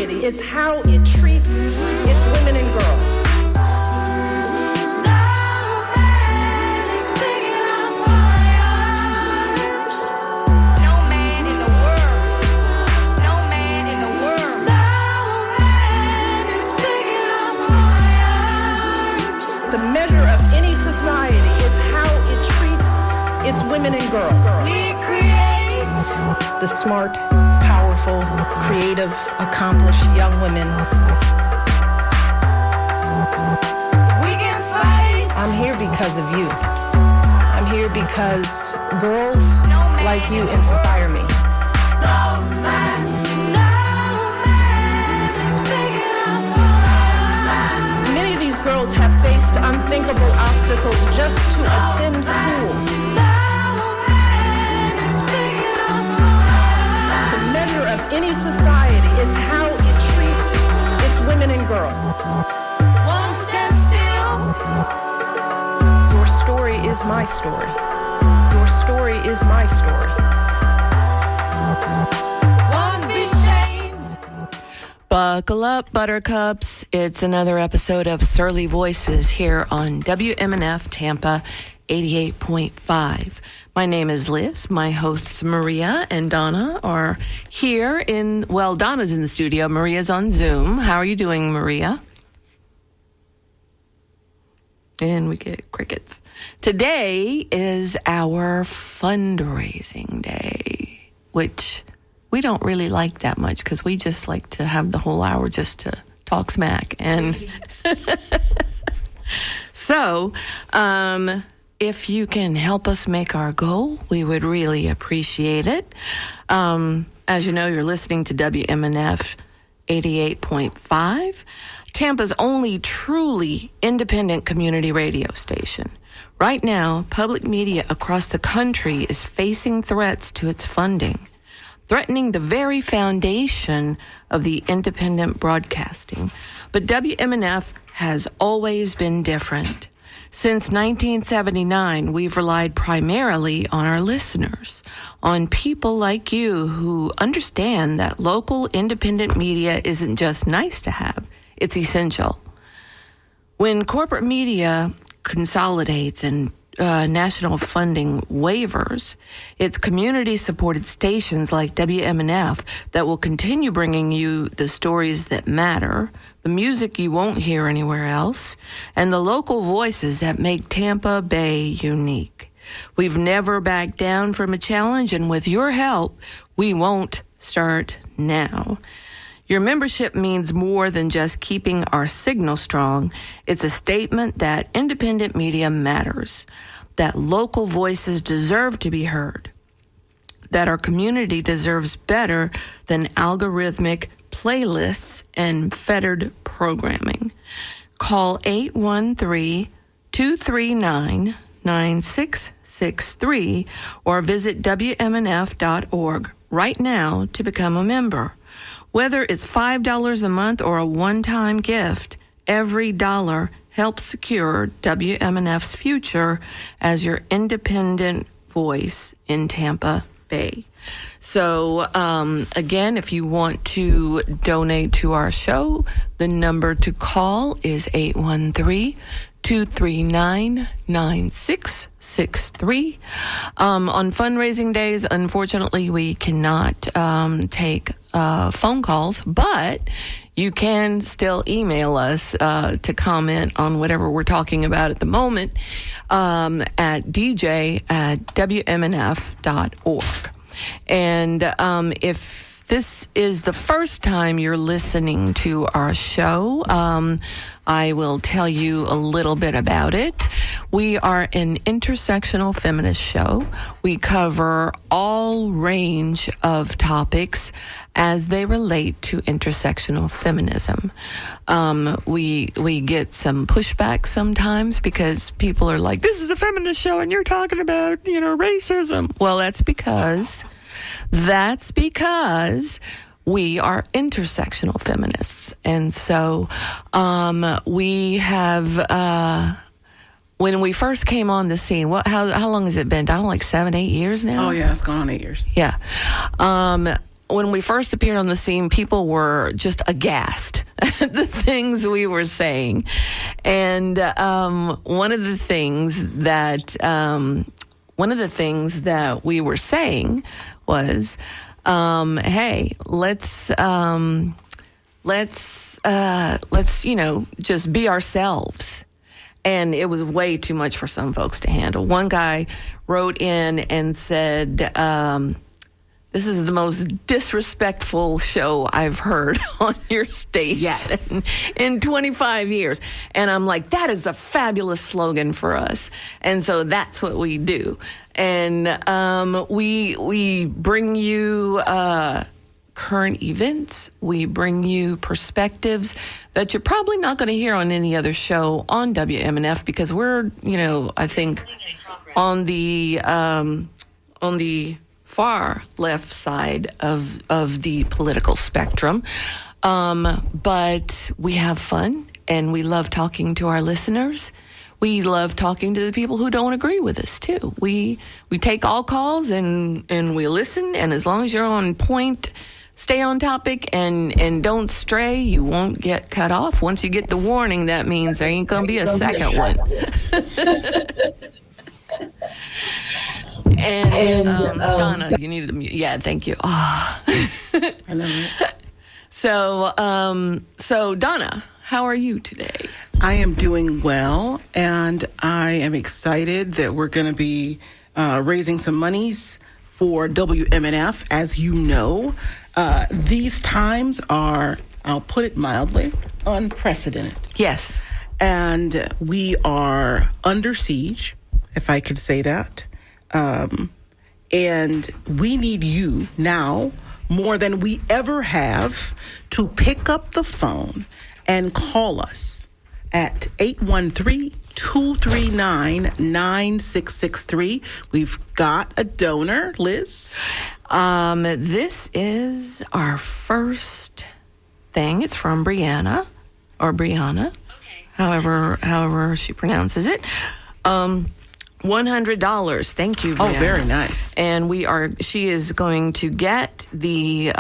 society is how it treats its women and girls. The measure of any society is how it treats its women and girls. We create the smart, powerful, creative, accomplished young women. We can fight. I'm here because of you. I'm here because girls like you inspire me. Many of these girls have faced unthinkable obstacles just to attend school. The measure of any society is how it treats its women and girls. One stand still. Your story is my story. Your story is my story. Won't be shamed. Buckle up, buttercups. It's another episode of Surly Voices here on WMNF Tampa 88.5. My name is Liz. My hosts Maria and Donna are here Donna's in the studio. Maria's on Zoom. How are you doing, Maria? And we get crickets. Today is our fundraising day, which we don't really like that much because we just like to have the whole hour just to talk smack. And so, if you can help us make our goal, we would really appreciate it. As you know, you're listening to WMNF 88.5, Tampa's only truly independent community radio station. Right now, public media across the country is facing threats to its funding, threatening the very foundation of the independent broadcasting. But WMNF has always been different. Since 1979, we've relied primarily on our listeners, on people like you who understand that local independent media isn't just nice to have, it's essential. When corporate media consolidates and national funding waivers, it's community-supported stations like WMNF that will continue bringing you the stories that matter, the music you won't hear anywhere else, and the local voices that make Tampa Bay unique. We've never backed down from a challenge, and with your help, we won't start now. Your membership means more than just keeping our signal strong. It's a statement that independent media matters, that local voices deserve to be heard, that our community deserves better than algorithmic playlists and fettered programming. Call 813-239-9663 or visit WMNF.org right now to become a member. Whether it's $5 a month or a one-time gift, every dollar helps secure WMNF's future as your independent voice in Tampa Bay. So, again, if you want to donate to our show, the number to call is 813-239-9663. On fundraising days, unfortunately, we cannot take phone calls, but you can still email us to comment on whatever we're talking about at the moment at dj@wmnf.org. And if this is the first time you're listening to our show, I will tell you a little bit about it. We are an intersectional feminist show. We cover all range of topics as they relate to intersectional feminism. We get some pushback sometimes because people are like, this is a feminist show and you're talking about, racism. Well, that's because we are intersectional feminists. And so we have, when we first came on the scene, how long has it been? Down like 7-8 years now? Oh, yeah, it's gone on 8 years. Yeah. when we first appeared on the scene, people were just aghast at the things we were saying. And one of the things that we were saying was, hey, let's just be ourselves. And it was way too much for some folks to handle. One guy wrote in and said, this is the most disrespectful show I've heard on your station in 25 years. And I'm like, that is a fabulous slogan for us. And so that's what we do. And we bring you current events. We bring you perspectives that you're probably not going to hear on any other show on WMNF, because we're, I think on the far left side of the political spectrum. But we have fun, and we love talking to our listeners. We love talking to the people who don't agree with us, too. We take all calls, and we listen, and as long as you're on point, stay on topic, and don't stray, you won't get cut off. Once you get the warning, that means there ain't going to be a second one. And Donna, you needed to mute. Yeah, thank you. Oh. I know it. So Donna, how are you today? I am doing well, and I am excited that we're going to be raising some monies for WMNF. As you know, these times are, I'll put it mildly, unprecedented. Yes. And we are under siege, if I could say that. And we need you now more than we ever have to pick up the phone and call us at 813-239-9663. We've got a donor, Liz. This is our first thing. It's from Brianna, or Brianna, however she pronounces it. $100. Thank you, Brianna. Oh, very nice. And she is going to get the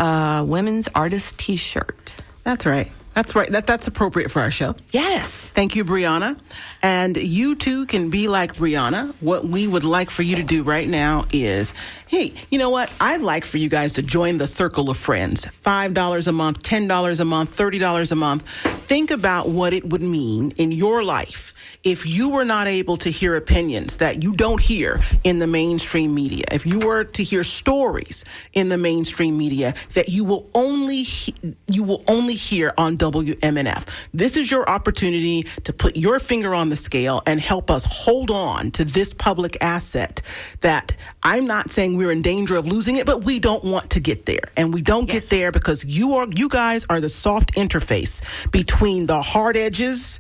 Women's Artist T-shirt. That's right. That's right. That's appropriate for our show. Yes. Thank you, Brianna. And you too can be like Brianna. What we would like for you to do right now is, hey, you know what? I'd like for you guys to join the circle of friends. $5 a month, $10 a month, $30 a month. Think about what it would mean in your life if you were not able to hear opinions that you don't hear in the mainstream media, if you were to hear stories in the mainstream media that you will only hear on WMNF. This is your opportunity to put your finger on the scale and help us hold on to this public asset that I'm not saying we're in danger of losing it, but we don't want to get there. And we don't get there because you guys are the soft interface between the hard edges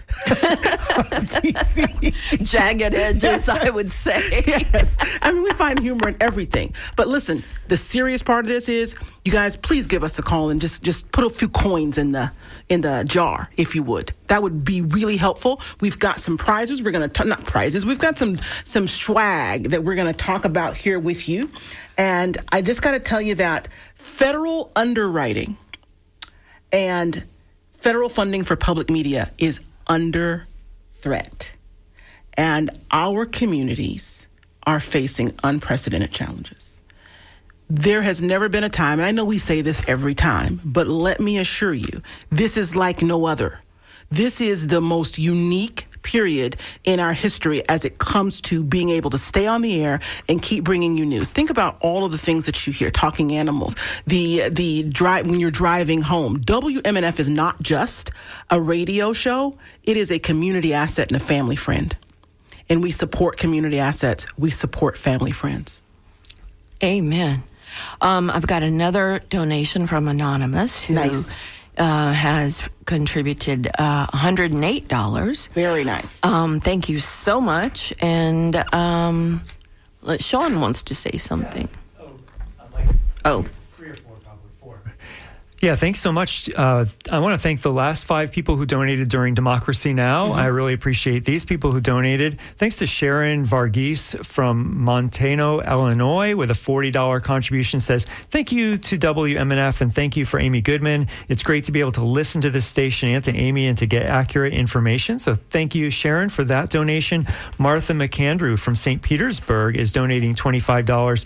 jagged edges, I would say. Yes. I mean, we find humor in everything. But listen, the serious part of this is, you guys, please give us a call and just put a few coins in the jar, if you would. That would be really helpful. We've got some prizes. We're going to, not prizes, we've got some swag that we're going to talk about here with you. And I just got to tell you that federal underwriting and federal funding for public media is under threat. And our communities are facing unprecedented challenges. There has never been a time, and I know we say this every time, but let me assure you, this is like no other. This is the most unique period in our history as it comes to being able to stay on the air and keep bringing you news. Think about all of the things that you hear, talking animals, the drive when you're driving home. WMNF is not just a radio show. It is a community asset and a family friend. And we support community assets. We support family friends. Amen. I've got another donation from Anonymous who has contributed $108. Very nice. Thank you so much. And Sean wants to say something. I'd like 3 or 4, probably 4. Yeah, thanks so much. I want to thank the last 5 people who donated during Democracy Now! I really appreciate these people who donated. Thanks to Sharon Varghese from Montano, Illinois, with a $40 contribution. Says, thank you to WMNF and thank you for Amy Goodman. It's great to be able to listen to this station and to Amy and to get accurate information. So thank you, Sharon, for that donation. Martha McAndrew from St. Petersburg is donating $25.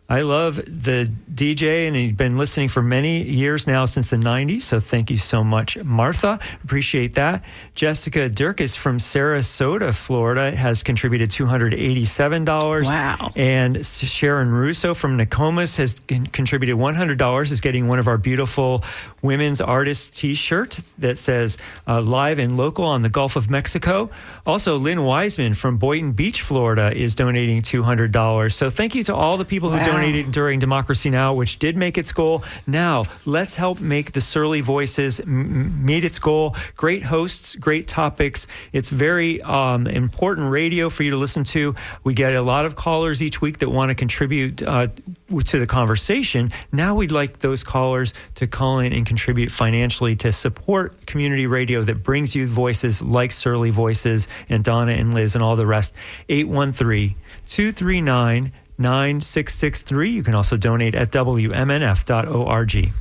I love the DJ, and he's been listening for many years now, since the 90s. So thank you so much, Martha. Appreciate that. Jessica Dirkus from Sarasota, Florida, has contributed $287. Wow. And Sharon Russo from Nokomis has contributed $100, is getting one of our beautiful women's artist T-shirt that says live and local on the Gulf of Mexico. Also, Lynn Wiseman from Boynton Beach, Florida, is donating $200. So thank you to all the people who donated during Democracy Now!, which did make its goal. Now, let's help make the Surly Voices meet its goal. Great hosts, great topics. It's very important radio for you to listen to. We get a lot of callers each week that want to contribute to the conversation. Now we'd like those callers to call in and contribute financially to support community radio that brings you voices like Surly Voices and Donna and Liz and all the rest. 813-239-9663. You can also donate at WMNF.org.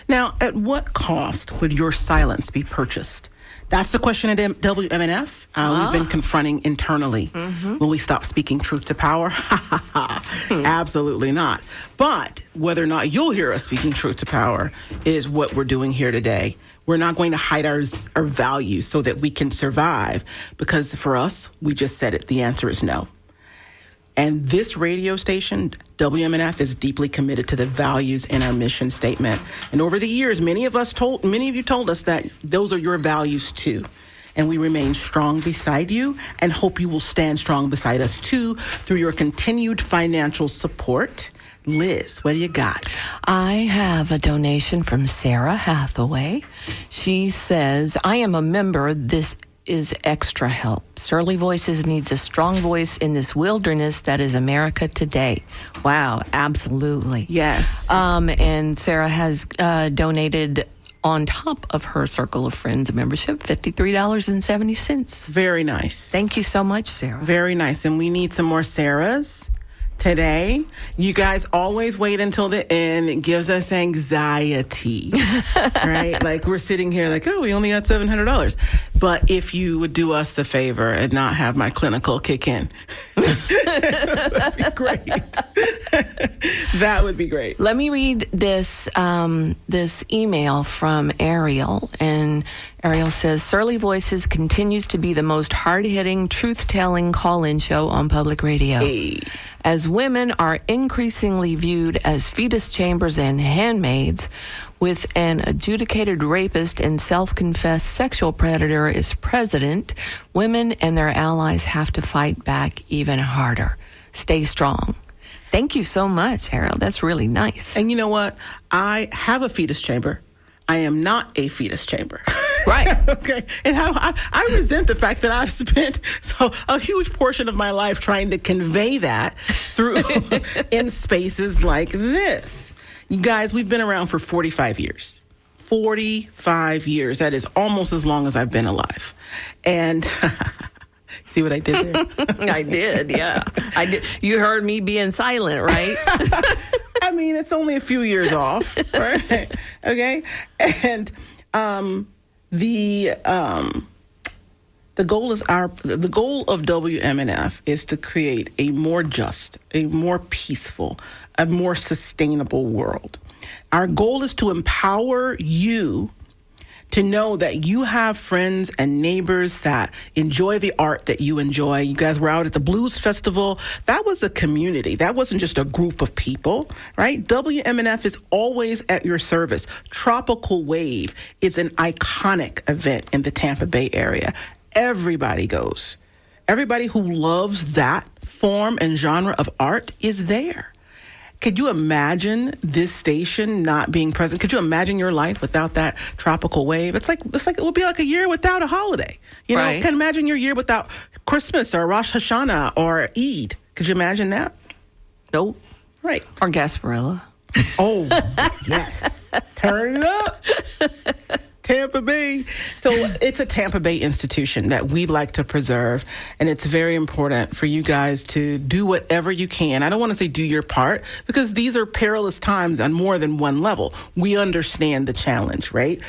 Now, at what cost would your silence be purchased? That's the question at WMNF. We've been confronting internally. Will we stop speaking truth to power? Absolutely not. But whether or not you'll hear us speaking truth to power is what we're doing here today. We're not going to hide our values so that we can survive, because for us, we just said it. The answer is no. And this radio station, WMNF, is deeply committed to the values in our mission statement. And over the years, many of you told us that those are your values too. And we remain strong beside you and hope you will stand strong beside us too through your continued financial support. Liz, what do you got? I have a donation from Sarah Hathaway. She says, I am a member. This is extra help. Surly Voices needs a strong voice in this wilderness that is America today. Wow, absolutely. Yes. And Sarah has donated, on top of her Circle of Friends membership, $53.70. Very nice. Thank you so much, Sarah. Very nice. And we need some more Sarahs today. You guys always wait until the end. It gives us anxiety, right? Like we're sitting here like, oh, we only got $700. But if you would do us the favor and not have my clinical kick in, that'd be great. That would be great. Let me read this this email from Ariel. And Ariel says, Surly Voices continues to be the most hard-hitting, truth-telling call-in show on public radio. Hey. As women are increasingly viewed as fetus chambers and handmaids, with an adjudicated rapist and self-confessed sexual predator as president, women and their allies have to fight back even harder. Stay strong. Thank you so much, Ariel. That's really nice. And you know what? I have a fetus chamber. I am not a fetus chamber. Right. Okay. And I resent the fact that I've spent a huge portion of my life trying to convey that through in spaces like this. You guys, we've been around for 45 years. 45 years. That is almost as long as I've been alive. And see what I did there? I did, yeah. I did. You heard me being silent, right? I mean, it's only a few years off, right? Okay. And the goal of WMNF is to create a more just, a more peaceful, a more sustainable world. Our goal is to empower you to know that you have friends and neighbors that enjoy the art that you enjoy. You guys were out at the Blues Festival. That was a community. That wasn't just a group of people, right? WMNF is always at your service. Tropical Wave is an iconic event in the Tampa Bay area. Everybody goes. Everybody who loves that form and genre of art is there. Could you imagine this station not being present? Could you imagine your life without that Tropical Wave? It's like it would be like a year without a holiday. You know, Right. can imagine your year without Christmas or Rosh Hashanah or Eid. Could you imagine that? Nope. Right. Or Gasparilla. Oh, yes. Turn it up. Tampa Bay. So it's a Tampa Bay institution that we'd like to preserve, and it's very important for you guys to do whatever you can. I don't want to say do your part, because these are perilous times on more than one level. We understand the challenge, right?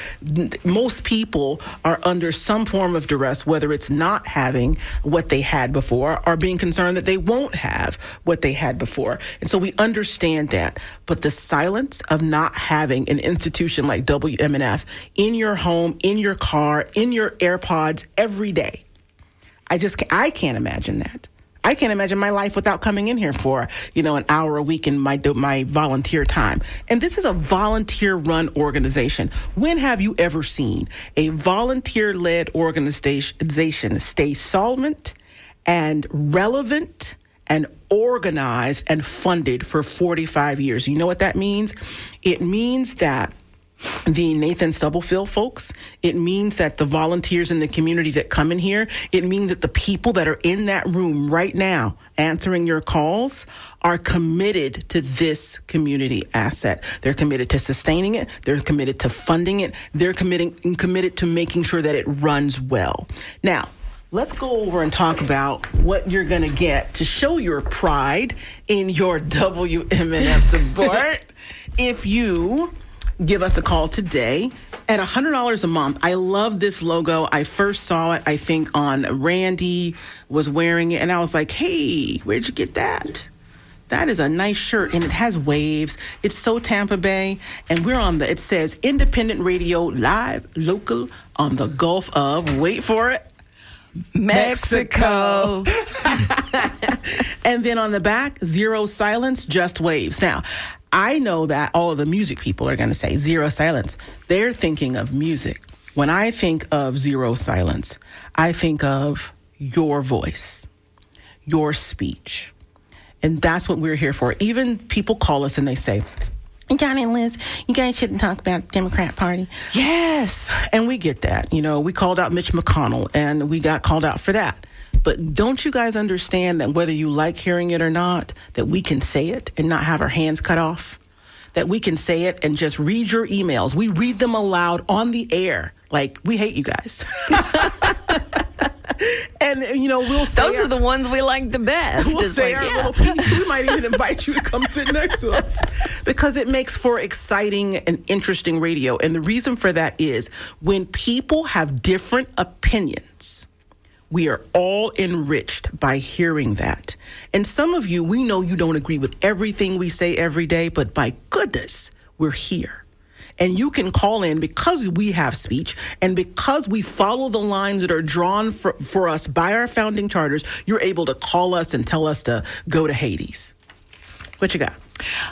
Most people are under some form of duress, whether it's not having what they had before or being concerned that they won't have what they had before. And so we understand that. But the silence of not having an institution like WMNF in your home, in your car, in your AirPods every day, I can't imagine that. I can't imagine my life without coming in here for, an hour a week in my volunteer time. And this is a volunteer-run organization. When have you ever seen a volunteer-led organization stay solvent and relevant and organized and funded for 45 years? You know what that means? It means that the Nathan Stubblefield folks, it means that the volunteers in the community that come in here, it means that the people that are in that room right now answering your calls are committed to this community asset. They're committed to sustaining it. They're committed to funding it. They're committed to making sure that it runs well. Now, let's go over and talk about what you're going to get to show your pride in your WMNF support if you give us a call today at $100 a month. I love this logo. I first saw it, I think, on Randy was wearing it, and I was like, hey, where'd you get that? That is a nice shirt, and it has waves. It's so Tampa Bay, and it says independent radio, live, local, on the Gulf of, wait for it, Mexico. And then on the back, zero silence, just waves. Now, I know that all of the music people are going to say zero silence. They're thinking of music. When I think of zero silence, I think of your voice, your speech. And that's what we're here for. Even people call us and they say, Johnny and Liz, you guys shouldn't talk about the Democrat Party. Yes. And we get that. We called out Mitch McConnell, and we got called out for that. But don't you guys understand that whether you like hearing it or not, that we can say it and not have our hands cut off? That we can say it and just read your emails. We read them aloud on the air. Like, we hate you guys. And, we'll say... Those are the ones we like the best. We'll It's say like, our little piece. We might even invite you to come sit next to us, because it makes for exciting and interesting radio. And the reason for that is when people have different opinions, we are all enriched by hearing that. And some of you, we know you don't agree with everything we say every day, but by goodness, we're here. And you can call in because we have speech and because we follow the lines that are drawn for us by our founding charters. You're able to call us and tell us to go to Hades. What you got?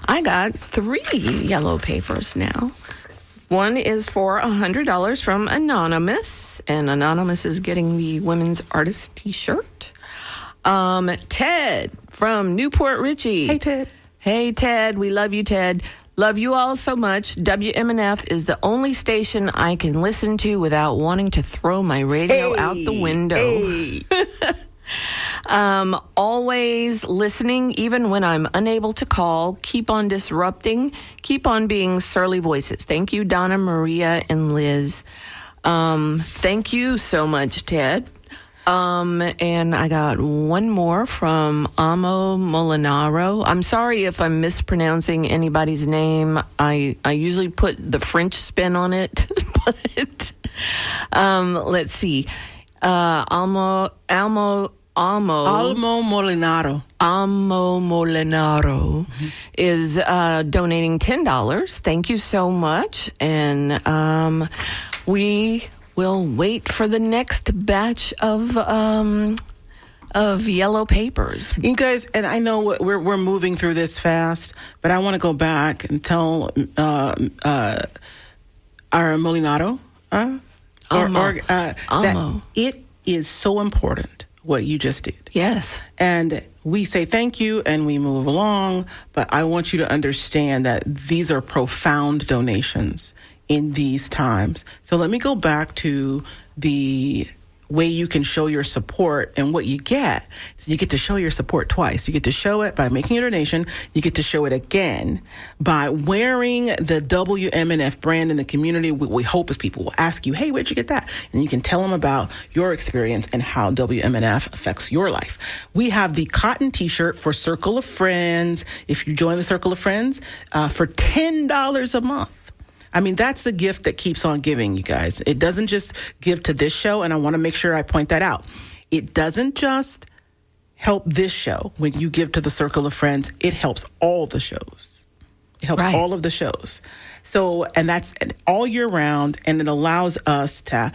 I got 3 yellow papers now. One is for $100 from Anonymous, and Anonymous is getting the Women's Artist T-shirt. Ted from Newport Richey. Hey, Ted. Hey, Ted. We love you, Ted. Love you all so much. WMNF is the only station I can listen to without wanting to throw my radio out the window. Hey. Always listening, even when I'm unable to call. Keep on disrupting. Keep on being surly voices. Thank you, Donna, Maria, and Liz. Thank you so much, Ted. And I got one more from Amo Molinaro. I'm sorry if I'm mispronouncing anybody's name. I usually put the French spin on it, but let's see. Amo Molinaro. Amo Molinaro is donating $10. Thank you so much. And we will wait for the next batch of yellow papers. You guys, and I know we're moving through this fast, but I want to go back and tell our Molinaro that it is so important what you just did. Yes. And we say thank you and we move along, but I want you to understand that these are profound donations in these times. So let me go back to the way you can show your support and what you get. You get to show your support twice. You get to show it by making a donation. You get to show it again by wearing the WMNF brand in the community. What we hope is people will ask you, hey, where'd you get that? And you can tell them about your experience and how WMNF affects your life. We have the cotton t-shirt for Circle of Friends. If you join the Circle of Friends, for $10 a month. I mean, that's the gift that keeps on giving, you guys. It doesn't just give to this show, and I want to make sure I point that out. It doesn't just help this show when you give to the Circle of Friends. It helps all the shows. It helps Right. all of the shows. So, and that's all year round, and it allows us to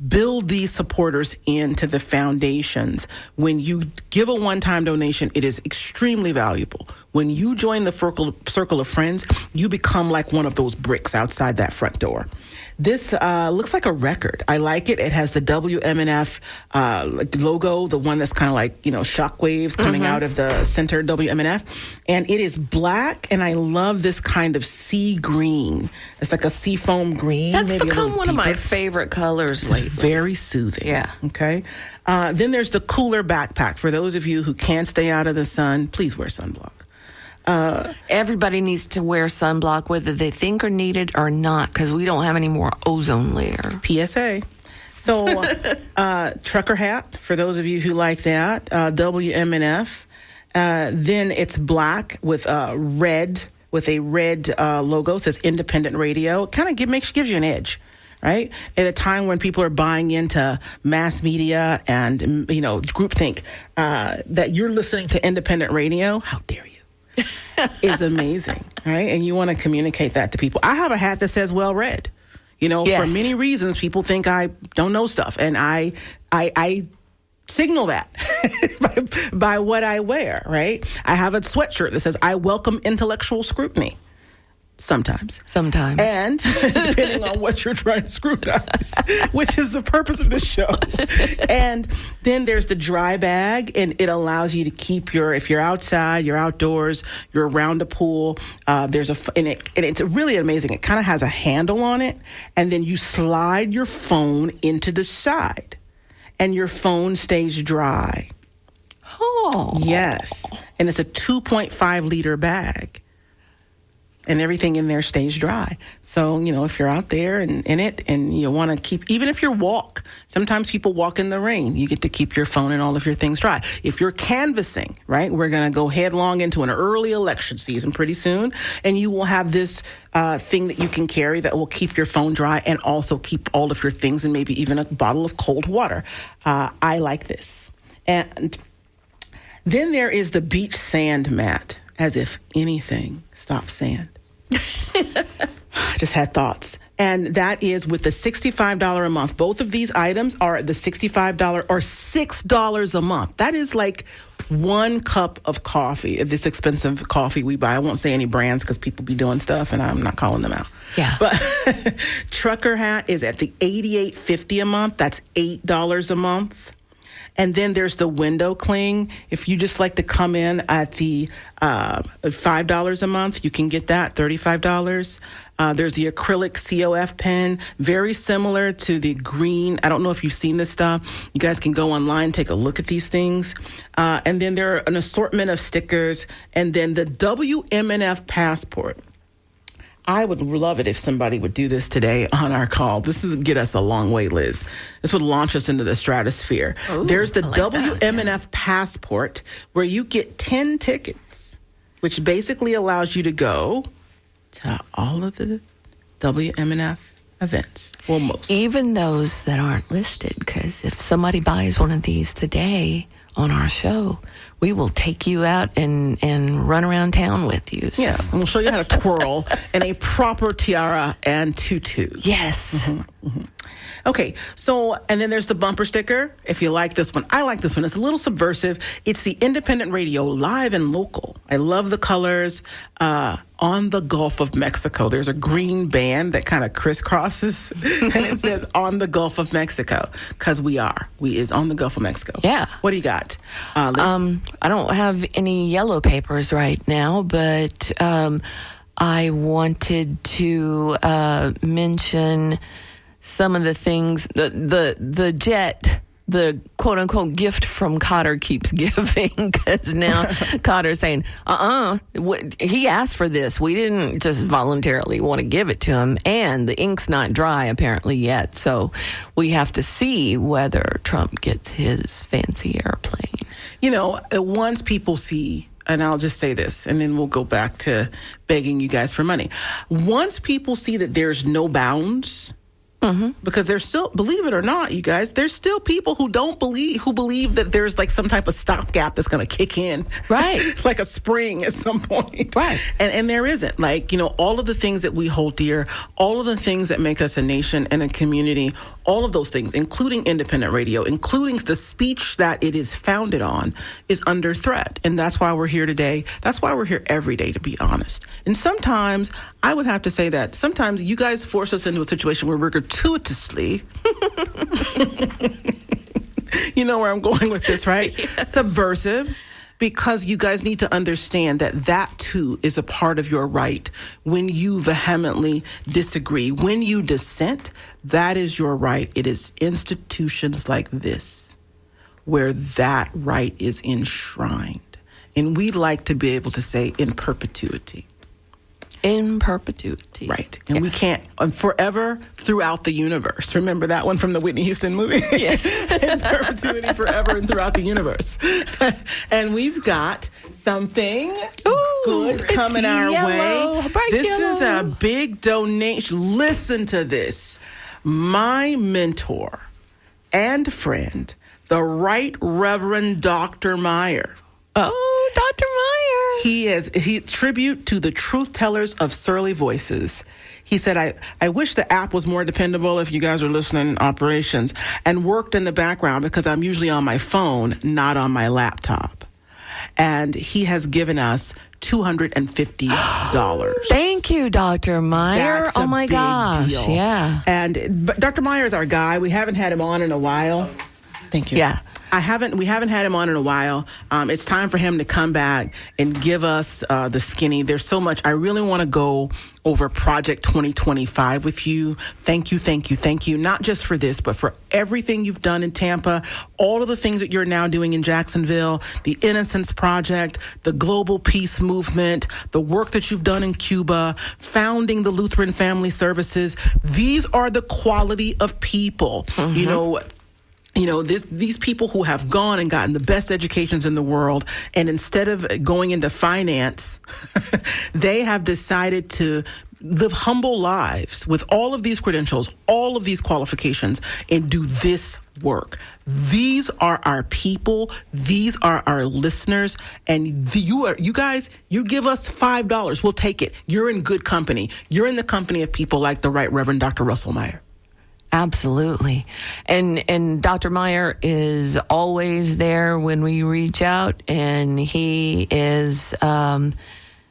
build these supporters into the foundations. When you give a one-time donation, it is extremely valuable. When you join the Circle of Friends, you become like one of those bricks outside that front door. This looks like a record. I like it. It has the WMNF logo, the one that's kind of like, shockwaves coming out of the center WMNF. And it is black, and I love this kind of sea green. It's like a seafoam green. That's maybe a become little one of my deeper. favorite colors lately. Very soothing. Yeah. Okay. Then there's the cooler backpack. For those of you who can't stay out of the sun, please wear sunblock. Everybody needs to wear sunblock, whether they think are needed or not, because we don't have any more ozone layer. PSA. So, trucker hat, for those of you who like that, WMNF. Then it's black with red, with a red logo, says Independent Radio. It kind of gives you an edge, right? At a time when people are buying into mass media and, groupthink, that you're listening to independent radio, how dare you? Is amazing, right? And you want to communicate that to people. I have a hat that says well read. Yes. For many reasons, people think I don't know stuff, and I signal that by what I wear, right? I have a sweatshirt that says I welcome intellectual scrutiny. Sometimes. And depending on what you're trying to scrutinize, which is the purpose of this show. And then there's the dry bag, and it allows you to keep if you're outside, you're outdoors, you're around a pool, and it's really amazing. It kind of has a handle on it, and then you slide your phone into the side, and your phone stays dry. Oh. Yes. And it's a 2.5 liter bag. And everything in there stays dry. So, if you're out there and in it and you want to keep, even if you sometimes people walk in the rain, you get to keep your phone and all of your things dry. If you're canvassing, right, we're going to go headlong into an early election season pretty soon, and you will have this thing that you can carry that will keep your phone dry and also keep all of your things and maybe even a bottle of cold water. I like this. And then there is the beach sand mat, as if anything stops sand. Just had thoughts. And that is with the $65 a month. Both of these items are the $65 or $6 a month. That is like 1 cup of coffee, this expensive coffee we buy. I won't say any brands because people be doing stuff and I'm not calling them out. Yeah. But trucker hat is at the $88.50 a month. That's $8 a month. And then there's the window cling. If you just like to come in at the $5 a month, you can get that, $35. There's the acrylic COF pen, very similar to the green. I don't know if you've seen this stuff. You guys can go online, take a look at these things. And then there are an assortment of stickers. And then the WMNF passport. I would love it if somebody would do this today on our call. This would get us a long way, Liz. This would launch us into the stratosphere. Ooh, There's the I like that, WMNF passport where you get 10 tickets, which basically allows you to go to all of the WMNF events. Well, most. Even those that aren't listed, because if somebody buys one of these today on our show, we will take you out and run around town with you. So. Yes, and we'll show you how to twirl in a proper tiara and tutu. Yes. Okay, so, and then there's the bumper sticker. If you like this one, I like this one. It's a little subversive. It's the Independent Radio Live and Local. I love the colors. On the Gulf of Mexico. There's a green band that kind of crisscrosses, and it says on the Gulf of Mexico, because we is on the Gulf of Mexico. Yeah. What do you got? Liz? I don't have any yellow papers right now, but I wanted to mention some of the things. The jet the quote unquote gift from Cotter keeps giving, because now Cotter's saying, he asked for this. We didn't just voluntarily want to give it to him. And the ink's not dry apparently yet. So we have to see whether Trump gets his fancy airplane. You know, once people see, and I'll just say this, and then we'll go back to begging you guys for money. Once people see that there's no bounds, because there's still, believe it or not, you guys, there's still people who believe that there's like some type of stopgap that's going to kick in, right? Like a spring at some point, right? And there isn't. Like, you know, all of the things that we hold dear, all of the things that make us a nation and a community, all of those things, including independent radio, including the speech that it is founded on, is under threat. And that's why we're here today. That's why we're here every day, to be honest. And sometimes I would have to say that sometimes you guys force us into a situation where we're gratuitously, you know where I'm going with this, right? Yes. Subversive. Because you guys need to understand that too is a part of your right. When you vehemently disagree, when you dissent, that is your right. It is institutions like this where that right is enshrined. And we like to be able to say in perpetuity. In perpetuity. Right. And we can't, forever throughout the universe. Remember that one from the Whitney Houston movie? Yeah. In perpetuity, forever and throughout the universe. And we've got something good coming our way. This is a big donation. Listen to this. My mentor and friend, the Right Reverend Dr. Meyer. Oh, Dr. Meyer. He tribute to the truth tellers of Surly Voices. He said, I wish the app was more dependable if you guys are listening in operations, and worked in the background because I'm usually on my phone, not on my laptop. And he has given us $250. Thank you, Dr. Meyer. That's a oh my big gosh. deal. Yeah. But Dr. Meyer is our guy. We haven't had him on in a while. Thank you. Yeah. We haven't had him on in a while. It's time for him to come back and give us the skinny. There's so much. I really want to go over Project 2025 with you. Thank you. Not just for this, but for everything you've done in Tampa, all of the things that you're now doing in Jacksonville, the Innocence Project, the Global Peace Movement, the work that you've done in Cuba, founding the Lutheran Family Services. These are the quality of people, You know, these people who have gone and gotten the best educations in the world, and instead of going into finance, they have decided to live humble lives with all of these credentials, all of these qualifications, and do this work. These are our people. These are our listeners. And you guys, you give us $5. We'll take it. You're in good company. You're in the company of people like the Right Reverend Dr. Russell Meyer. Absolutely. And Dr. Meyer is always there when we reach out, and he is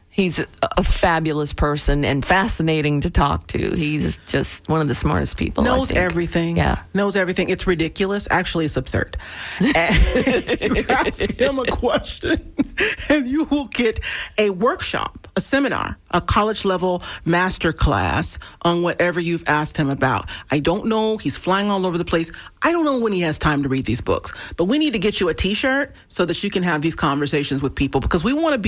he's a fabulous person and fascinating to talk to. He's just one of the smartest people. Knows everything. Yeah. Knows everything. It's ridiculous. Actually, it's absurd. And you ask him a question and you will get a workshop, a seminar, a college-level master class on whatever you've asked him about. I don't know. He's flying all over the place. I don't know when he has time to read these books, but we need to get you a T-shirt so that you can have these conversations with people, because we want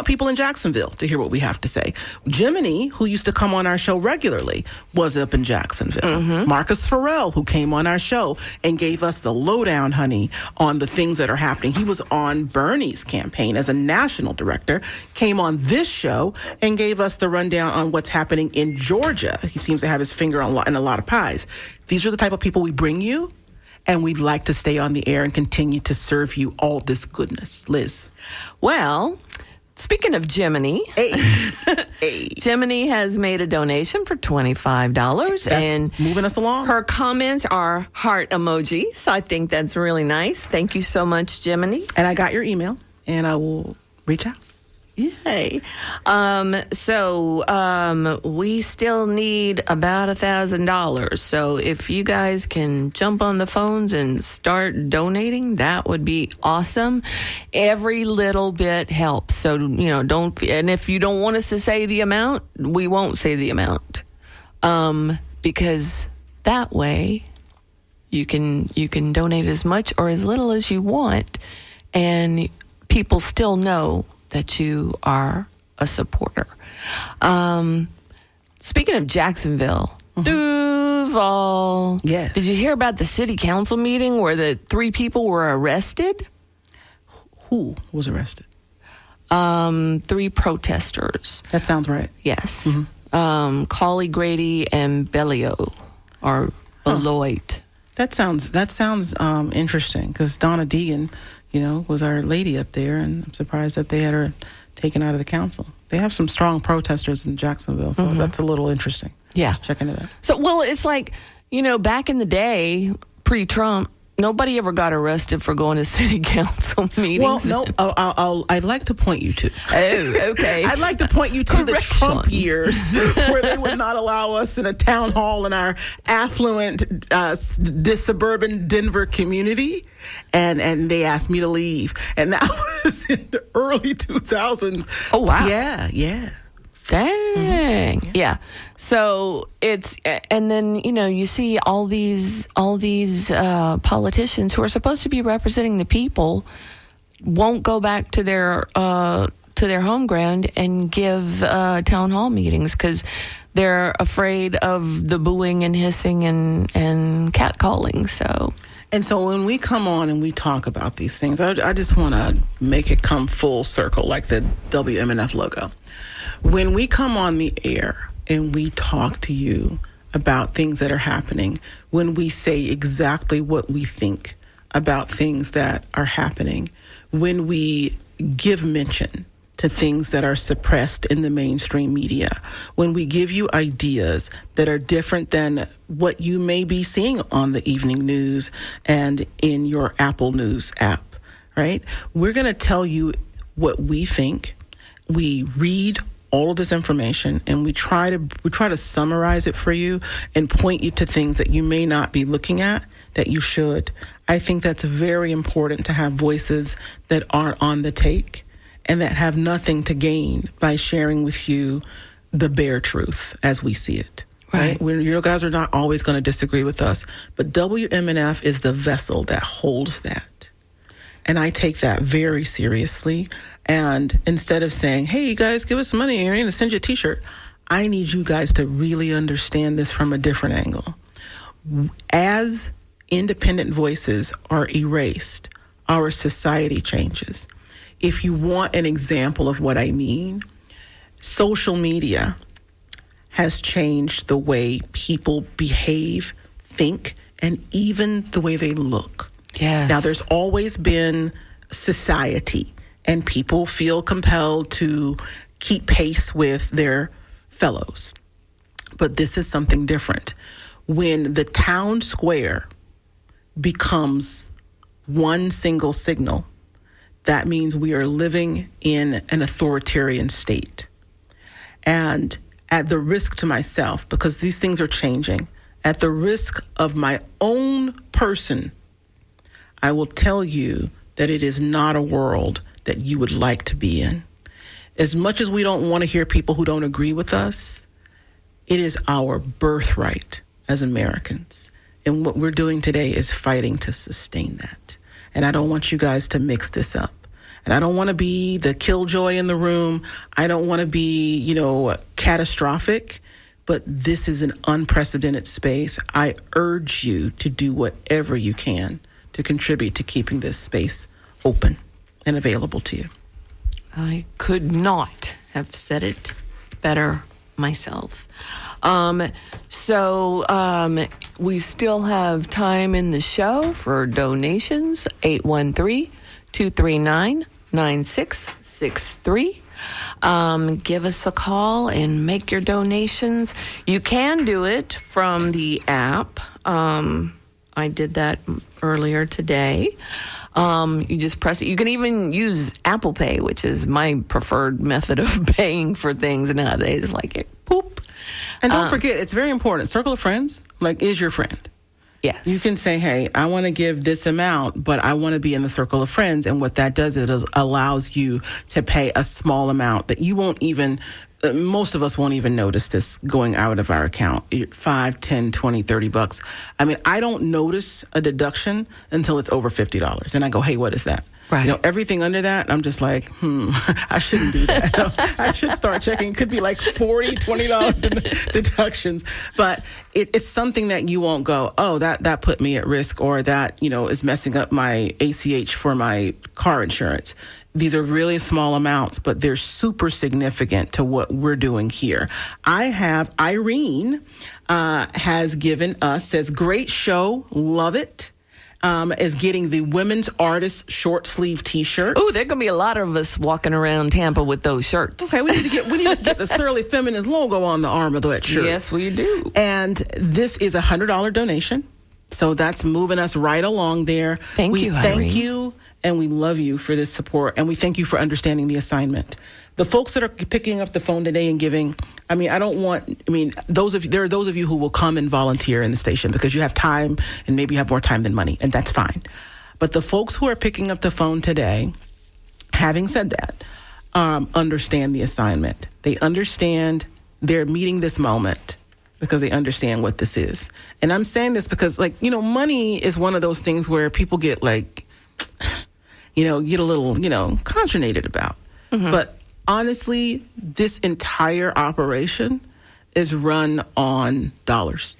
people in Jacksonville to hear what we have to say. Jiminy, who used to come on our show regularly, was up in Jacksonville. Mm-hmm. Marcus Farrell, who came on our show and gave us the lowdown, honey, on the things that are happening. He was on Bernie's campaign as a national director, came on this show and gave us the rundown on what's happening in Georgia. He seems to have his finger in a lot of pies. These are the type of people we bring you, and we'd like to stay on the air and continue to serve you all this goodness. Liz. Well, speaking of Jiminy, Jiminy has made a donation for $25. That's moving us along. Her comments are heart emojis. So I think that's really nice. Thank you so much, Jiminy. And I got your email, and I will reach out. Yay. So we still need about $1,000. So if you guys can jump on the phones and start donating, that would be awesome. Every little bit helps. So, and if you don't want us to say the amount, we won't say the amount. Because that way You can donate as much or as little as you want, and people still know that you are a supporter. Speaking of Jacksonville, Duval. Yes. Did you hear about the city council meeting where the 3 people were arrested? Who was arrested? 3 protesters. That sounds right. Yes. Cauley, Grady, and Bellio, or Beloit. That sounds interesting, because Donna Deegan, was our lady up there, and I'm surprised that they had her taken out of the council. They have some strong protesters in Jacksonville, so that's a little interesting. Yeah. Check into that. So, well, it's like, back in the day, pre-Trump, nobody ever got arrested for going to city council meetings. Well, no, I'd like to point you to. Oh, okay. I'd like to point you to the Correction. Trump years, where they would not allow us in a town hall in our affluent, suburban Denver community, and they asked me to leave. And that was in the early 2000s. Oh, wow. Yeah. Dang. Yeah. So it's, and then, you see all these politicians who are supposed to be representing the people won't go back to their home ground and give town hall meetings because they're afraid of the booing and hissing and catcalling. So. And so when we come on and we talk about these things, I just want to make it come full circle, like the WMNF logo. When we come on the air and we talk to you about things that are happening, when we say exactly what we think about things that are happening, when we give mention to things that are suppressed in the mainstream media, when we give you ideas that are different than what you may be seeing on the evening news and in your Apple News app, right? We're going to tell you what we think. We read all of this information and we try to summarize it for you and point you to things that you may not be looking at that you should. I think that's very important, to have voices that aren't on the take and that have nothing to gain by sharing with you the bare truth as we see it. Right? You guys are not always going to disagree with us, but WMNF is the vessel that holds that. And I take that very seriously. And instead of saying, hey, you guys, give us some money, you're going to send you a T-shirt, I need you guys to really understand this from a different angle. As independent voices are erased, our society changes. If you want an example of what I mean, social media has changed the way people behave, think, and even the way they look. Yes. Now, there's always been society, and people feel compelled to keep pace with their fellows. But this is something different. When the town square becomes one single signal, that means we are living in an authoritarian state. And at the risk to myself, because these things are changing, at the risk of my own person, I will tell you that it is not a world that you would like to be in. As much as we don't want to hear people who don't agree with us, it is our birthright as Americans. And what we're doing today is fighting to sustain that. And I don't want you guys to mix this up. And I don't want to be the killjoy in the room. I don't want to be, catastrophic. But this is an unprecedented space. I urge you to do whatever you can to contribute to keeping this space open and available to you. I could not have said it better myself. So we still have time in the show for donations, 813-239-9663. Give us a call and make your donations. You can do it from the app. I did that earlier today. You just press it. You can even use Apple Pay, which is my preferred method of paying for things nowadays. Like it, poop. And don't forget, it's very important. Circle of friends, is your friend. Yes. You can say, hey, I want to give this amount, but I want to be in the circle of friends. And what that does is it allows you to pay a small amount that you won't even most of us won't even notice this going out of our account. $5, $10, $20, $30. I mean, I don't notice a deduction until it's over $50. And I go, hey, what is that? Right. You know, everything under that, I'm just like, I shouldn't do that. I should start checking. It could be like $40, $20 deductions. But it's something that you won't go, oh, that put me at risk, or that, you know, is messing up my ACH for my car insurance. These are really small amounts, but they're super significant to what we're doing here. I have Irene has given us, says, great show, love it. Is getting the Women's Artist short sleeve T-shirt. Ooh, there are gonna be a lot of us walking around Tampa with those shirts. Okay, we need to get the Surly Feminist logo on the arm of that shirt. Yes, we do. And this is a $100 donation, so that's moving us right along there. Thank you, Thank Irene. you, and we love you for this support, and we thank you for understanding the assignment. The folks that are picking up the phone today and giving, there are those of you who will come and volunteer in the station because you have time, and maybe you have more time than money, and that's fine. But the folks who are picking up the phone today, having said that, understand the assignment. They understand they're meeting this moment because they understand what this is. And I'm saying this because, money is one of those things where people get get a little, consternated about. Mm-hmm. But honestly, this entire operation is run on dollars.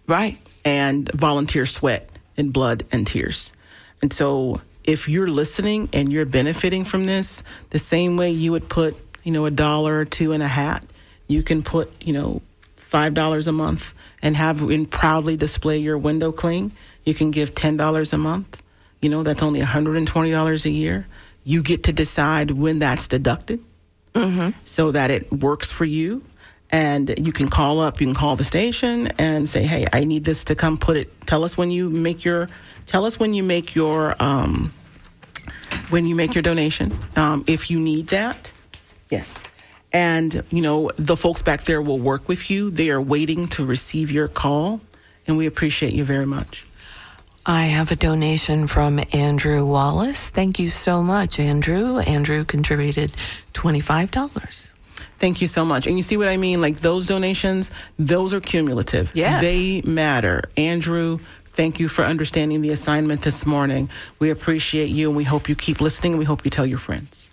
Right. And volunteer sweat and blood and tears. And so if you're listening and you're benefiting from this, the same way you would put, $1 or $2 in a hat, you can put, $5 a month and proudly display your window clean. You can give $10 a month. That's only $120 a year. You get to decide when that's deducted. Mm-hmm. So that it works for you, and you can call the station and say, hey, I need this to come tell us when you make your donation, if you need that. Yes. And the folks back there will work with you. They are waiting to receive your call, and we appreciate you very much. I have a donation from Andrew Wallace. Thank you so much, Andrew. Andrew contributed $25. Thank you so much. And you see what I mean? Like, those donations, those are cumulative. Yes. They matter. Andrew, thank you for understanding the assignment this morning. We appreciate you, and we hope you keep listening, and we hope you tell your friends.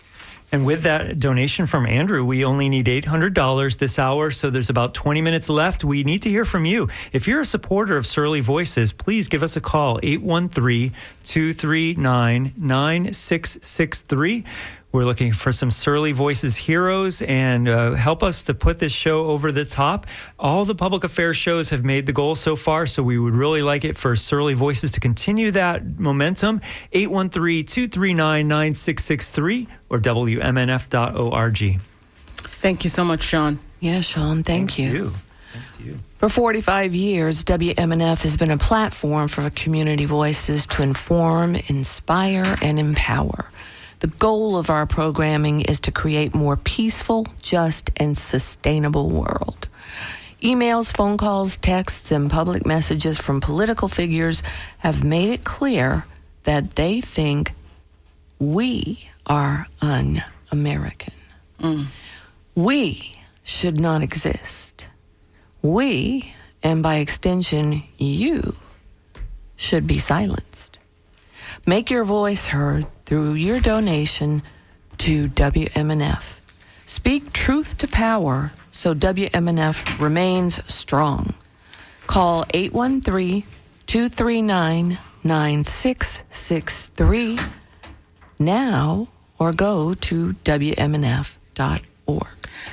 And with that donation from Andrew, we only need $800 this hour, so there's about 20 minutes left. We need to hear from you. If you're a supporter of Surly Voices, please give us a call, 813-239-9663. We're looking for some Surly Voices heroes and help us to put this show over the top. All the public affairs shows have made the goal so far, so we would really like it for Surly Voices to continue that momentum. 813-239-9663 or WMNF.org. Thank you so much, Sean. Yeah, Sean, thank you. Thanks to you. For 45 years, WMNF has been a platform for community voices to inform, inspire, and empower. The goal of our programming is to create more peaceful, just, and sustainable world. Emails, phone calls, texts, and public messages from political figures have made it clear that they think we are un-American. We should not exist. We, and by extension, you, should be silenced. Make your voice heard through your donation to WMNF. Speak truth to power so WMNF remains strong. Call 813-239-9663 now or go to WMNF.org.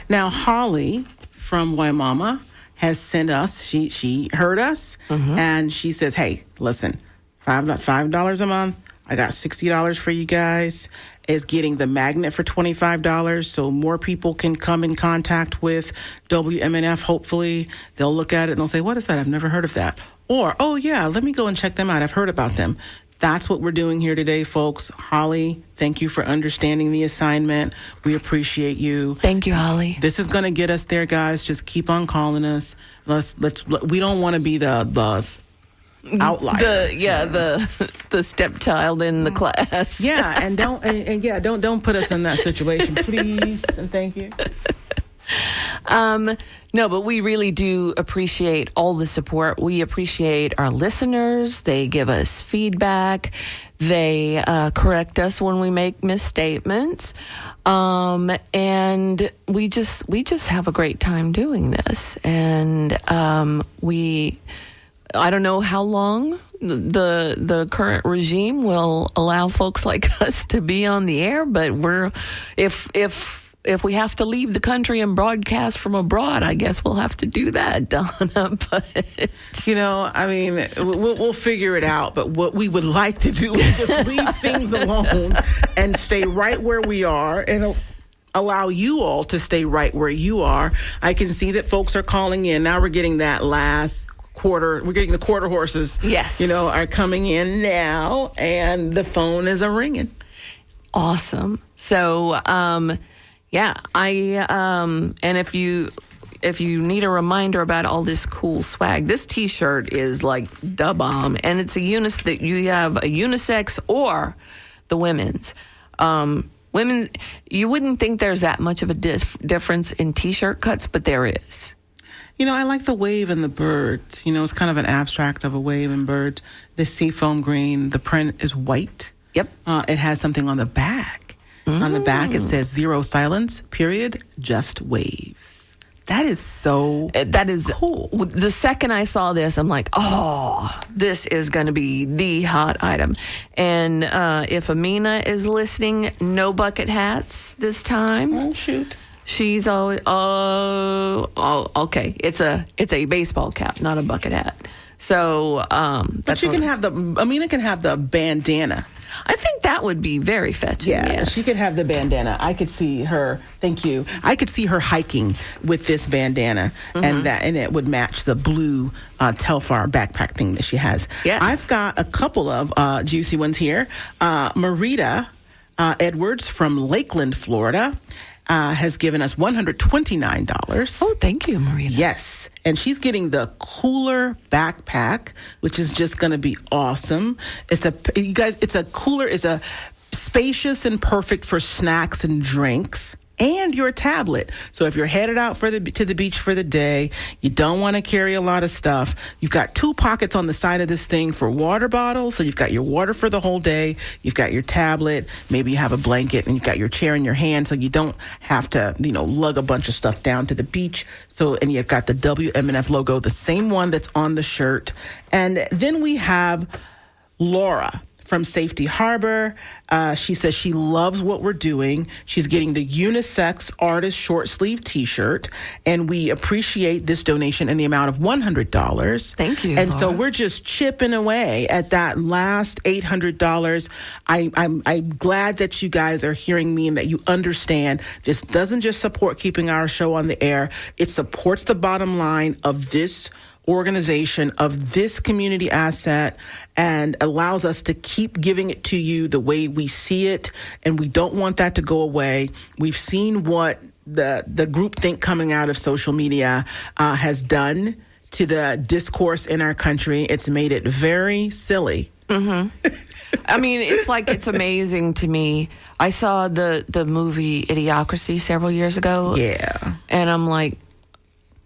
Now, Holly from Waimama has sent us, she heard us, and she says, hey, listen, $5 a month. I got $60 for you guys. Is getting the magnet for $25 so more people can come in contact with WMNF. Hopefully they'll look at it and they'll say, what is that? I've never heard of that. Or, oh yeah, let me go and check them out. I've heard about them. That's what we're doing here today, folks. Holly, thank you for understanding the assignment. We appreciate you. Thank you, Holly. This is going to get us there, guys. Just keep on calling us. We don't want to be the outlier. The stepchild in the class. Yeah, and don't put us in that situation, please, and thank you. No, but we really do appreciate all the support. We appreciate our listeners. They give us feedback. They correct us when we make misstatements. And we just have a great time doing this. And I don't know how long the current regime will allow folks like us to be on the air, but if we have to leave the country and broadcast from abroad, I guess we'll have to do that, Donna. But I mean, we'll figure it out. But what we would like to do is just leave things alone and stay right where we are and allow you all to stay right where you are. I can see that folks are calling in. Now we're getting that last quarter. We're getting the quarter horses. Yes. Are coming in now, and the phone is ringing. Awesome. So, yeah, and if you need a reminder about all this cool swag, this T-shirt is like da bomb, and it's that you have a unisex or the women's. Women, you wouldn't think there's that much of a difference in T-shirt cuts, but there is. I like the wave and the birds. It's kind of an abstract of a wave and bird. The seafoam green, the print is white. Yep. It has something on the back. On the back, it says zero silence, period, just waves. That is so cool. The second I saw this, I'm like, oh, this is going to be the hot item. And if Amina is listening, no bucket hats this time. Oh, shoot. She's always, okay. It's a baseball cap, not a bucket hat. So, but Amina can have the bandana. I think that would be very fetching. Yeah, yes. She could have the bandana. I could see her. Thank you. I could see her hiking with this bandana, and it would match the blue Telfar backpack thing that she has. Yes. I've got a couple of juicy ones here. Marita Edwards from Lakeland, Florida, has given us $129. Oh, thank you, Marita. Yes. And she's getting the cooler backpack, which is just going to be awesome. It's a cooler is a spacious and perfect for snacks and drinks and your tablet. So if you're headed out to the beach for the day, you don't want to carry a lot of stuff. You've got 2 pockets on the side of this thing for water bottles. So you've got your water for the whole day. You've got your tablet. Maybe you have a blanket and you've got your chair in your hand. So you don't have to, lug a bunch of stuff down to the beach. And you've got the WMNF logo, the same one that's on the shirt. And then we have Laura from Safety Harbor. She says she loves what we're doing. She's getting the unisex artist short sleeve T-shirt, and we appreciate this donation in the amount of $100. Thank you. And Laura. so we're just chipping away at that last $800. I'm glad that you guys are hearing me and that you understand this doesn't just support keeping our show on the air. It supports the bottom line of this organization, of this community asset, and allows us to keep giving it to you the way we see it, and we don't want that to go away. We've seen what the groupthink coming out of social media has done to the discourse in our country. It's made it very silly. Mm-hmm. I mean, it's amazing to me. I saw the movie Idiocracy several years ago. Yeah. And I'm like,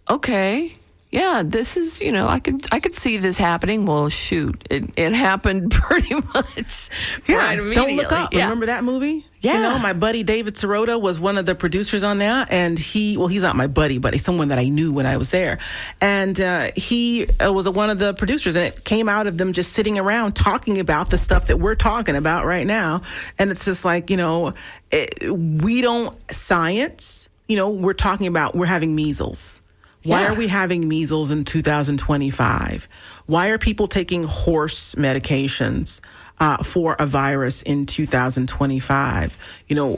okay. Yeah, this is, I could see this happening. Well, shoot, it happened pretty much. Yeah, right Don't immediately. Look Up. Yeah. Remember that movie? Yeah. My buddy David Sirota was one of the producers on that, and he's not my buddy, but he's someone that I knew when I was there. And he was one of the producers, and it came out of them just sitting around talking about the stuff that we're talking about right now. And it's just like, we don't science, we're talking about we're having measles. Why Yeah. are we having measles in 2025? Why are people taking horse medications for a virus in 2025?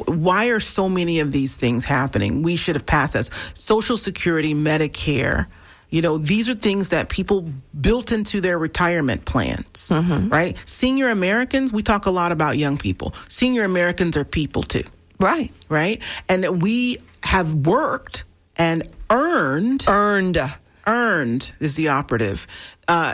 Why are so many of these things happening? We should have passed as Social Security, Medicare. These are things that people built into their retirement plans, right? Senior Americans, we talk a lot about young people. Senior Americans are people too. Right. Right? And we have worked and earned earned is the operative.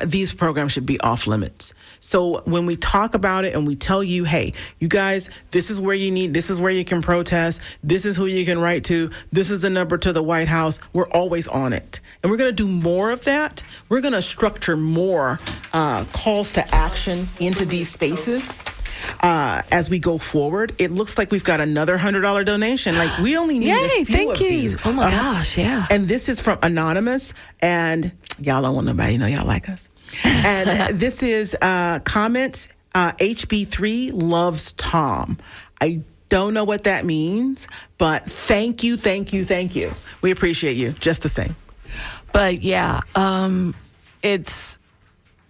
These programs should be off limits. So when we talk about it and we tell you, hey, you guys, this is where you can protest. This is who you can write to. This is the number to the White House. We're always on it. And we're going to do more of that. We're going to structure more calls to action into these spaces. As we go forward, it looks like we've got another $100 donation. Like, we only need a few thank of you. these. Oh my gosh, yeah. And this is from Anonymous, and y'all don't want nobody to know y'all like us. And this is comments, HB3 loves Tom. I don't know what that means, but thank you. We appreciate you just the same. But yeah,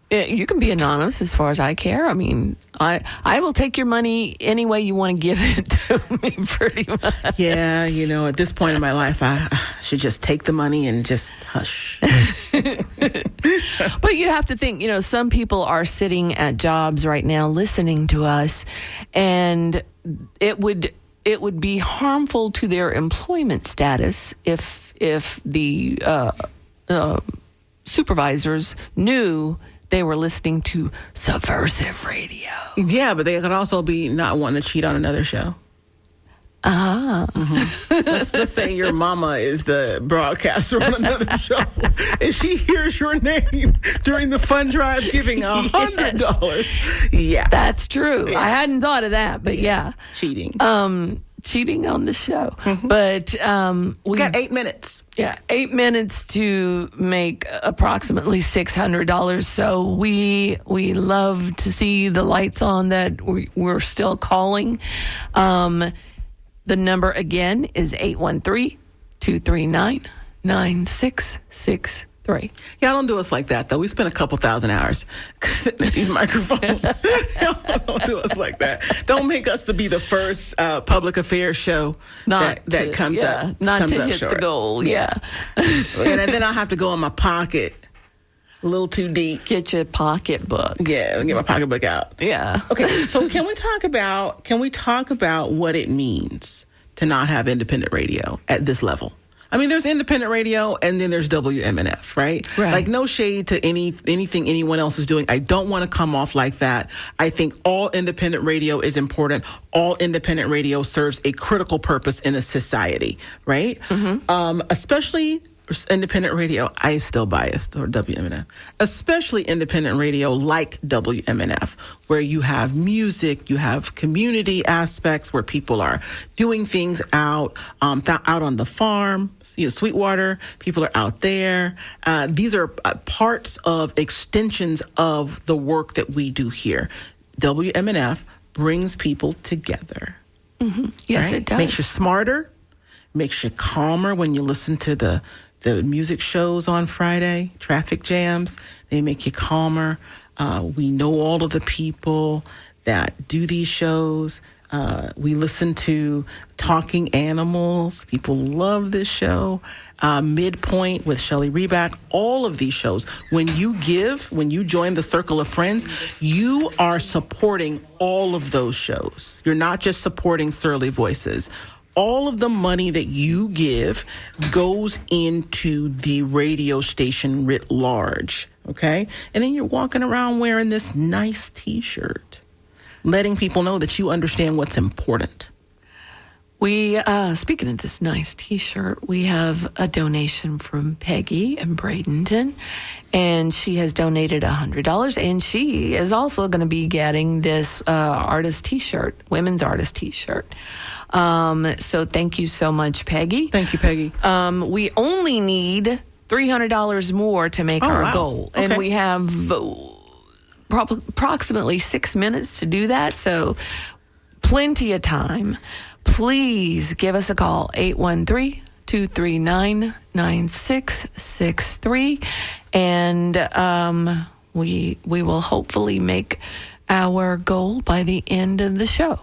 you can be anonymous as far as I care. I mean, I will take your money any way you want to give it to me, pretty much. Yeah, at this point in my life, I should just take the money and just hush. But you have to think, some people are sitting at jobs right now listening to us, and it would be harmful to their employment status if the supervisors knew they were listening to subversive radio. Yeah, but they could also be not wanting to cheat on another show. Let's say your mama is the broadcaster on another show, and she hears your name during the fund drive giving $100. Yeah, that's true. Yeah. I hadn't thought of that, but yeah. Cheating. Cheating on the show. But we got 8 minutes. Yeah, 8 minutes to make approximately $600. So we love to see the lights on that we're still calling. The number again is 813-239-9663. Y'all don't do us like that, though. We spend a couple thousand hours sitting at these microphones. Y'all don't do us like that. Don't make us to be the first public affairs show that comes up. Not comes to up hit short. the goal, yeah. And then I'll have to go in my pocket a little too deep. Get your pocketbook. Yeah, get my pocketbook out. Yeah. Okay, so can we talk about what it means to not have independent radio at this level? I mean, there's independent radio, and then there's WMNF, right? Like, no shade to anything anyone else is doing. I don't want to come off like that. I think all independent radio is important. All independent radio serves a critical purpose in a society, right? Especially independent radio. I'm still biased, or WMNF. Especially independent radio like WMNF, where you have music, you have community aspects where people are doing things out on the farm. Sweetwater, people are out there. These are parts of extensions of the work that we do here. WMNF brings people together. Yes, right? it does. Makes you smarter, makes you calmer when you listen to the music shows on Friday, traffic jams. They make you calmer. We know all of the people that do these shows. We listen to Talking Animals. People love this show. Midpoint with Shelley Reback. All of these shows. When you join the circle of friends, you are supporting all of those shows. You're not just supporting Surly Voices. All of the money that you give goes into the radio station writ large, okay? And then you're walking around wearing this nice T-shirt, letting people know that you understand what's important. We, speaking of this nice T-shirt, we have a donation from Peggy in Bradenton, and she has donated $100, and she is also going to be getting this artist T-shirt, women's artist T-shirt. So thank you so much, Peggy. Thank you, Peggy. We only need $300 more to make our goal, okay. And we have approximately 6 minutes to do that, so plenty of time. Please give us a call, 813-239-9663, and we will hopefully make our goal by the end of the show.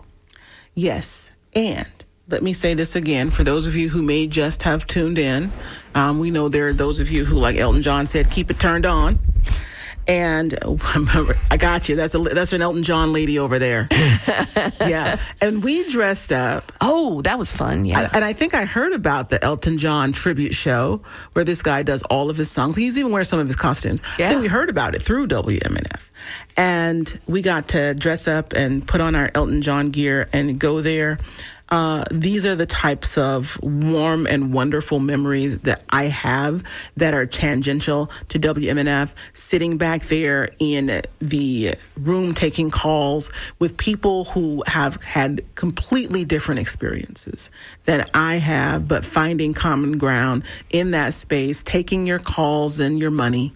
Yes, and let me say this again for those of you who may just have tuned in. We know there are those of you who, like Elton John said, keep it turned on. And I got you. That's an Elton John lady over there. Yeah. And we dressed up. Oh, that was fun. Yeah. And I think I heard about the Elton John tribute show where this guy does all of his songs. He's even wears some of his costumes. Yeah. I think we heard about it through WMNF. And we got to dress up and put on our Elton John gear and go there. These are the types of warm and wonderful memories that I have that are tangential to WMNF, sitting back there in the room taking calls with people who have had completely different experiences than I have, but finding common ground in that space, taking your calls and your money.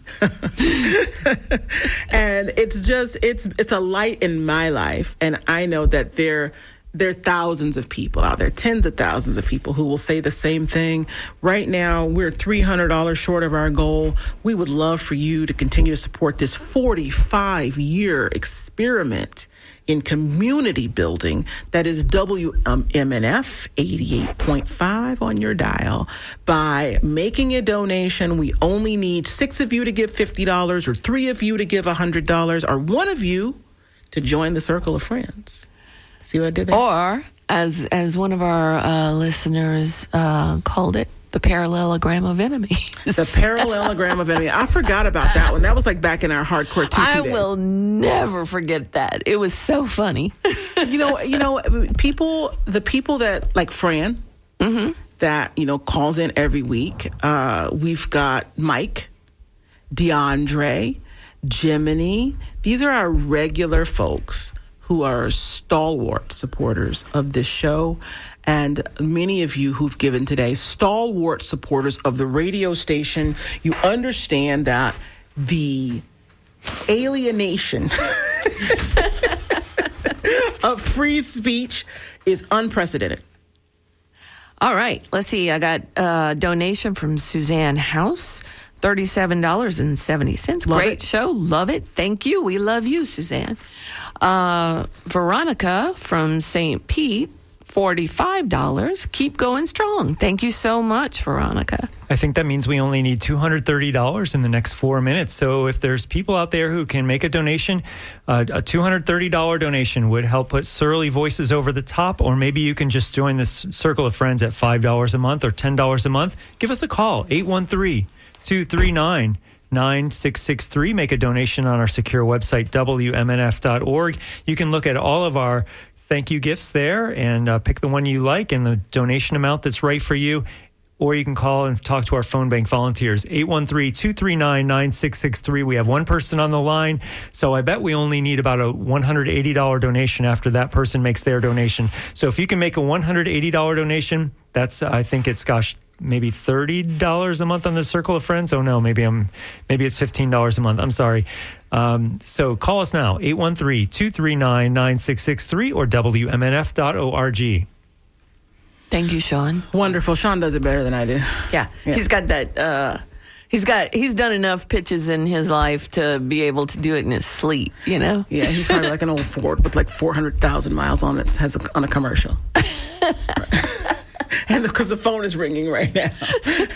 And it's a light in my life. And I know that there are thousands of people out there, tens of thousands of people who will say the same thing. Right now, we're $300 short of our goal. We would love for you to continue to support this 45-year experiment in community building that is WMNF 88.5 on your dial. By making a donation, we only need 6 of you to give $50, or 3 of you to give $100, or 1 of you to join the circle of friends. See what I did there? Or, as one of our listeners called it, the parallelogram of enemies. The parallelogram of enemy. I forgot about that one. That was like back in our hardcore tutu I days. will never forget that. It was so funny. You know, the people that, like Fran, that, calls in every week. We've got Mike, DeAndre, Jiminy. These are our regular folks who are stalwart supporters of this show. And many of you who've given today, stalwart supporters of the radio station, you understand that the alienation of free speech is unprecedented. All right, let's see. I got a donation from Suzanne House, $37.70. Love Great it. show. Love it. Thank you. We love you, Suzanne. Veronica from St. Pete, $45. Keep going strong. Thank you so much, Veronica. I think that means we only need $230 in the next 4 minutes. So if there's people out there who can make a donation, a $230 donation would help put Surly Voices over the top, or maybe you can just join this circle of friends at $5 a month or $10 a month. Give us a call, 813-239-9663. Make a donation on our secure website, WMNF.org. You can look at all of our thank you gifts there and pick the one you like and the donation amount that's right for you. Or you can call and talk to our phone bank volunteers, 813-239-9663. We have one person on the line, so I bet we only need about a $180 donation after that person makes their donation. So if you can make a $180 donation, that's, I think it's, maybe $30 a month on the Circle of Friends. Oh no, maybe it's $15 a month. I'm sorry. So call us now, 813-239-9663 or WMNF.org. Thank you, Sean. Wonderful. Sean does it better than I do. Yeah. He's got that. He's done enough pitches in his life to be able to do it in his sleep. Yeah, he's probably like an old Ford with like 400,000 miles on it, on a commercial. And because the phone is ringing right now.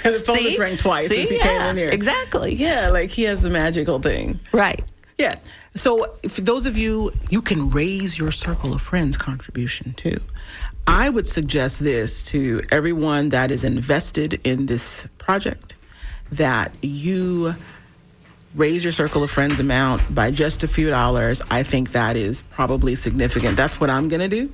And the phone has rang twice since he came in here. Exactly. Yeah, like he has a magical thing. Right. Yeah. So for those of you, you can raise your Circle of Friends contribution too. I would suggest this to everyone that is invested in this project, that you raise your Circle of Friends amount by just a few dollars. I think that is probably significant. That's what I'm going to do.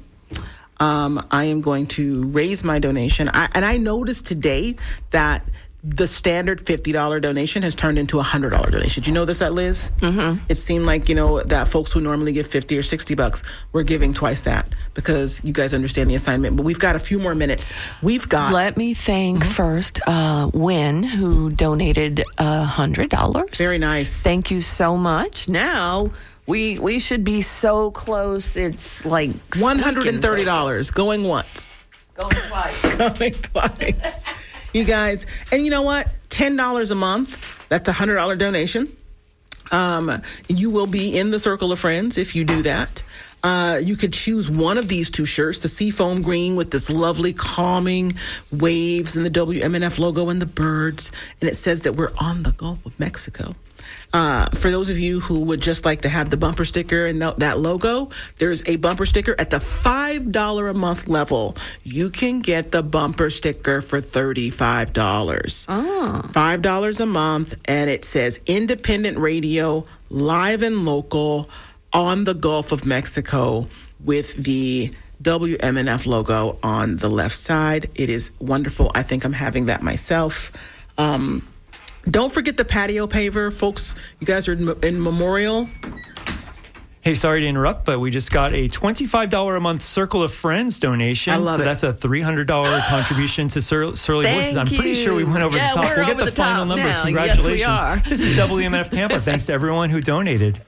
I am going to raise my donation. I noticed today that the standard $50 donation has turned into a $100 donation. Did you know this, Liz? Mm-hmm. It seemed like, that folks who normally give $50 or $60 were giving twice that because you guys understand the assignment. But we've got a few more minutes. Let me thank first Wynn, who donated $100. Very nice. Thank you so much. Now we should be so close. It's like $130 going once. Going twice. Going twice. You guys, and you know what? $10 a month, that's a $100 donation. You will be in the Circle of Friends if you do that. You could choose one of these 2 shirts, the seafoam green with this lovely calming waves and the WMNF logo and the birds. And it says that we're on the Gulf of Mexico. For those of you who would just like to have the bumper sticker and that logo, there's a bumper sticker at the $5 a month level. You can get the bumper sticker for $35. $5 a month, and it says Independent Radio, live and local on the Gulf of Mexico with the WMNF logo on the left side. It is wonderful. I think I'm having that myself. Don't forget the patio paver, folks. You guys are in Memorial. Hey, sorry to interrupt, but we just got a $25 a month Circle of Friends donation. I love so it. that's a $300 contribution to Surly Voices. I'm pretty sure we went over the top. We're We'll get over the the final top numbers. now. Congratulations. Yes, we are. This is WMNF Tampa. Thanks to everyone who donated.